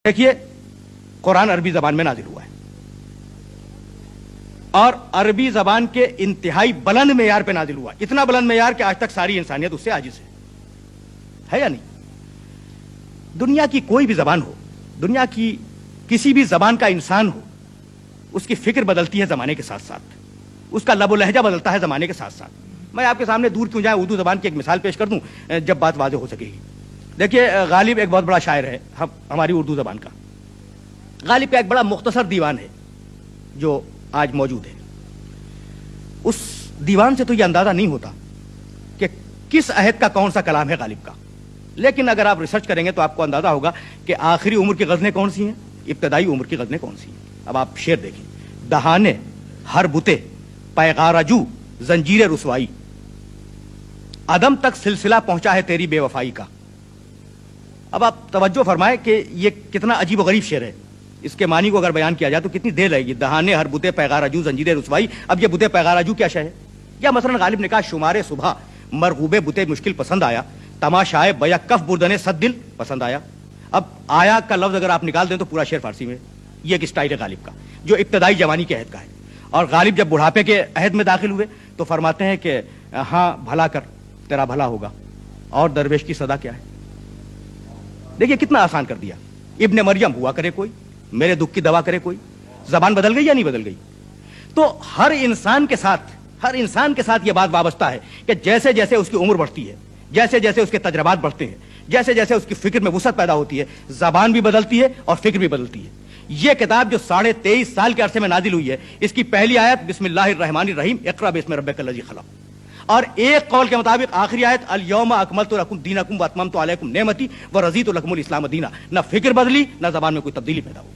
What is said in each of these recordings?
دیکھیے قرآن عربی زبان میں نازل ہوا ہے اور عربی زبان کے انتہائی بلند معیار پہ نازل ہوا ہے، اتنا بلند معیار کہ آج تک ساری انسانیت اس سے عاجز ہے یا نہیں؟ دنیا کی کوئی بھی زبان ہو، دنیا کی کسی بھی زبان کا انسان ہو، اس کی فکر بدلتی ہے زمانے کے ساتھ ساتھ، اس کا لب و لہجہ بدلتا ہے زمانے کے ساتھ ساتھ۔ میں آپ کے سامنے دور کیوں جائیں، اردو زبان کی ایک مثال پیش کر دوں جب بات واضح ہو سکے گی۔ دیکھیے غالب ایک بہت بڑا شاعر ہے ہماری اردو زبان کا۔ غالب کا ایک بڑا مختصر دیوان ہے جو آج موجود ہے۔ اس دیوان سے تو یہ اندازہ نہیں ہوتا کہ کس عہد کا کون سا کلام ہے غالب کا، لیکن اگر آپ ریسرچ کریں گے تو آپ کو اندازہ ہوگا کہ آخری عمر کی غزلیں کون سی ہیں، ابتدائی عمر کی غزلیں کون سی ہیں۔ اب آپ شعر دیکھیں: دہانے ہر بتے پیغارجو زنجیر رسوائی، عدم تک سلسلہ پہنچا ہے تیری بے وفائی کا۔ اب آپ توجہ فرمائیں کہ یہ کتنا عجیب و غریب شعر ہے، اس کے معنی کو اگر بیان کیا جائے تو کتنی دیر لگے گی۔ دہانے ہر بتے پیغارجو زنجیر رسوائی، اب یہ بتے پیغارجو کیا شے ہے؟ یا مثلا غالب نے کہا شمار صبح مرغوب بتے مشکل پسند آیا، تماشائے بیکف بردن صد دل پسند آیا۔ اب آیا کا لفظ اگر آپ نکال دیں تو پورا شعر فارسی میں۔ یہ ایک اسٹائل ہے غالب کا جو ابتدائی جوانی کے عہد کا ہے، اور غالب جب بڑھاپے کے عہد میں داخل ہوئے تو فرماتے ہیں کہ ہاں بھلا کر تیرا بھلا ہوگا، اور درویش کی صدا کیا ہے۔ دیکھیے کتنا آسان کر دیا۔ ابن مریم ہوا کرے کوئی، میرے دکھ کی دوا کرے کوئی۔ زبان بدل گئی یا نہیں بدل گئی؟ تو ہر انسان کے ساتھ یہ بات وابستہ ہے کہ جیسے جیسے اس کی عمر بڑھتی ہے، جیسے جیسے اس کے تجربات بڑھتے ہیں، جیسے جیسے اس کی فکر میں وسعت پیدا ہوتی ہے، زبان بھی بدلتی ہے اور فکر بھی بدلتی ہے۔ یہ کتاب جو 23.5 سال کے عرصے میں نازل ہوئی ہے، اس کی پہلی آیت بسم اللہ الرحمن الرحیم اقرأ باسم ربک الذی خلق، اور ایک قول کے مطابق آخری آیت الیوم اکملت لکم دینکم واتممت علیکم نعمتی ورضیت لکم الاسلام دینا۔ نہ فکر بدلی نہ زبان میں کوئی تبدیلی پیدا ہو۔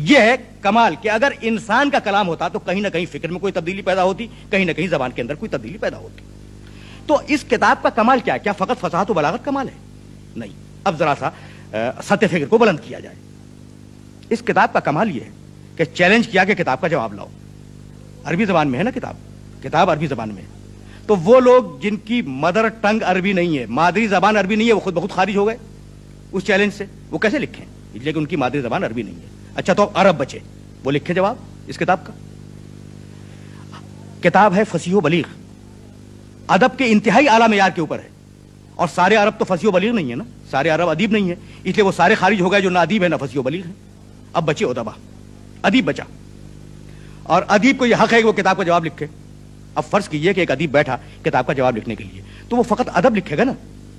یہ ہے کمال کہ اگر انسان کا کلام ہوتا تو کہیں نہ کہیں فکر میں کوئی تبدیلی پیدا ہوتی، کہیں نہ کہیں زبان کے اندر کوئی تبدیلی پیدا ہوتی۔ تو اس کتاب کا کمال کیا ہے؟ کیا فقط فصاحت و بلاغت کمال ہے؟ نہیں۔ اب ذرا سا سطح فکر کو بلند کیا جائے۔ اس کتاب کا کمال یہ ہے کہ چیلنج کیا کہ کتاب کا جواب لاؤ۔ عربی زبان میں ہے نا کتاب عربی زبان میں ہے، تو وہ لوگ جن کی مدر ٹنگ عربی نہیں ہے، مادری زبان عربی نہیں ہے، وہ خود بخود خارج ہو گئے اس چیلنج سے۔ وہ کیسے لکھیں؟ اس لیے کہ ان کی مادری زبان عربی نہیں ہے۔ اچھا تو عرب بچے، وہ لکھیں جواب اس کتاب کا۔ کتاب ہے فصیح و بلیغ، ادب کے انتہائی اعلیٰ معیار کے اوپر ہے، اور سارے عرب تو فصیح و بلیغ نہیں ہے نا، سارے عرب ادیب نہیں ہے، اس لیے وہ سارے خارج ہو گئے جو نہ ادیب ہے نہ فصیح و بلیغ ہے۔ اب بچے ادبا، ادیب بچا، اور ادیب کو یہ حق ہے کہ وہ کتاب کا جواب لکھے۔ اب فرض کیجئے کہ ایک ادیب بیٹھا کتاب کا جواب لکھنے کے لیے، تو وہ فقط ادب لکھے گا نا،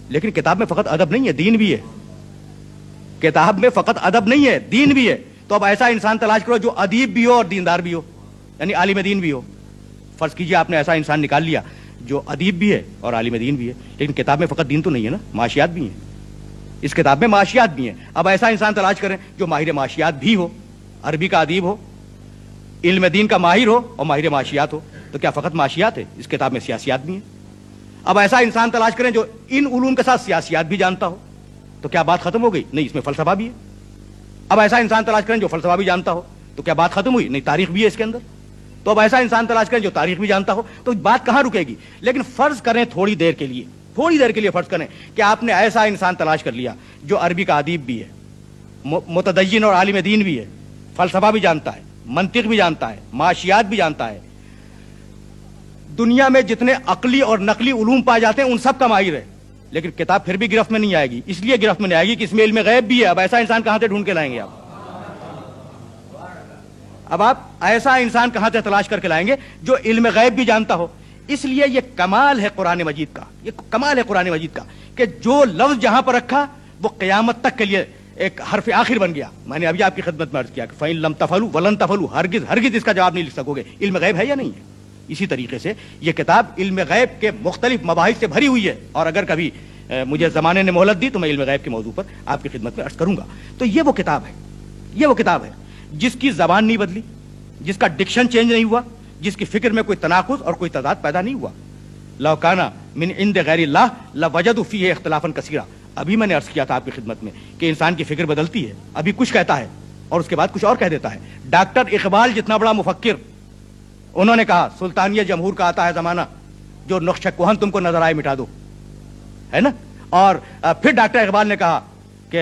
لیکن کتاب میں فقط ادب نہیں ہے، دین بھی ہے۔ کتاب میں فقط ادب نہیں ہے، دین بھی ہے۔ تو اب ایسا انسان تلاش کرو جو ادیب بھی ہو اور دیندار بھی ہو، یعنی عالم دین بھی ہو۔ فرض کیجئے آپ نے ایسا انسان نکال لیا جو ادیب بھی ہے اور عالم دین بھی ہے، لیکن کتاب میں فقط دین تو نہیں ہے نا، معاشیات بھی ہیں، اس کتاب میں معاشیات بھی ہیں۔ اب ایسا انسان تلاش کریں جو ماہر معاشیات بھی ہو، عربی کا ادیب ہو، علم دین کا ماہر ہو اور ماہر معاشیات ہو۔ تو کیا فقط معاشیات ہے؟ اس کتاب میں سیاسیات بھی ہیں۔ اب ایسا انسان تلاش کریں جو ان علوم کے ساتھ سیاسیات بھی جانتا ہو، تو کیا بات ختم ہو گئی؟ نہیں، اس میں فلسفہ بھی ہے۔ اب ایسا انسان تلاش کریں جو فلسفہ بھی جانتا ہو، تو کیا بات ختم ہوئی؟ نہیں، تاریخ بھی ہے اس کے اندر۔ تو اب ایسا انسان تلاش کریں جو تاریخ بھی جانتا ہو، تو بات کہاں رکے گی؟ لیکن فرض کریں تھوڑی دیر کے لیے فرض کریں کہ آپ نے ایسا انسان تلاش کر لیا جو عربی کا ادیب بھی ہے، متدین اور عالم دین بھی ہے، فلسفہ بھی جانتا ہے، منطق بھی جانتا ہے، معاشیات بھی جانتا ہے، دنیا میں جتنے عقلی اور نقلی علوم پائے جاتے ہیں ان سب کا ماہر ہے، لیکن کتاب پھر بھی گرفت میں نہیں آئے گی۔ اس لیے گرفت میں نہیں آئے گی کہ اس میں علم غیب بھی ہے۔ اب ایسا انسان کہاں سے ڈھونڈ کے لائیں گے آپ؟ اب آپ ایسا انسان کہاں سے تلاش کر کے لائیں گے جو علم غیب بھی جانتا ہو؟ اس لیے یہ کمال ہے قرآن مجید کا، یہ کمال ہے قرآن مجید کا کہ جو لفظ جہاں پر رکھا وہ قیامت تک کے لیے ایک حرف آخر بن گیا۔ میں نے ابھی آپ کی خدمت میں عرض کیا کہ فَإِن لَمْ تَفْعَلُوا وَلَن تَفْعَلُوا، ہرگز اس کا جواب نہیں لکھ سکو گے۔ علم غیب ہے یا نہیں ہے؟ اسی طریقے سے یہ کتاب علم غیب کے مختلف مباحث سے بھری ہوئی ہے، اور اگر کبھی مجھے زمانے نے مہلت دی تو میں علم غیب کے موضوع پر آپ کی خدمت میں عرض کروں گا۔ تو یہ وہ کتاب ہے جس کی زبان نہیں بدلی، جس کا ڈکشن چینج نہیں ہوا، جس کی فکر میں کوئی تناقض اور کوئی تضاد پیدا نہیں ہوا۔ لو کان من عند غیر اللہ لوجدوا فیہ اختلافا کثیرا۔ ابھی میں نے عرض کیا تھا آپ کی خدمت میں کہ انسان کی فکر بدلتی ہے، ابھی کچھ کہتا ہے اور اس کے بعد کچھ اور کہہ دیتا ہے۔ ڈاکٹر اقبال جتنا بڑا مفکر، انہوں نے کہا سلطانیہ جمہور کا آتا ہے زمانہ، جو نقش کہن تم کو نظر آئے مٹا دو، ہے نا۔ اور پھر ڈاکٹر اقبال نے کہا کہ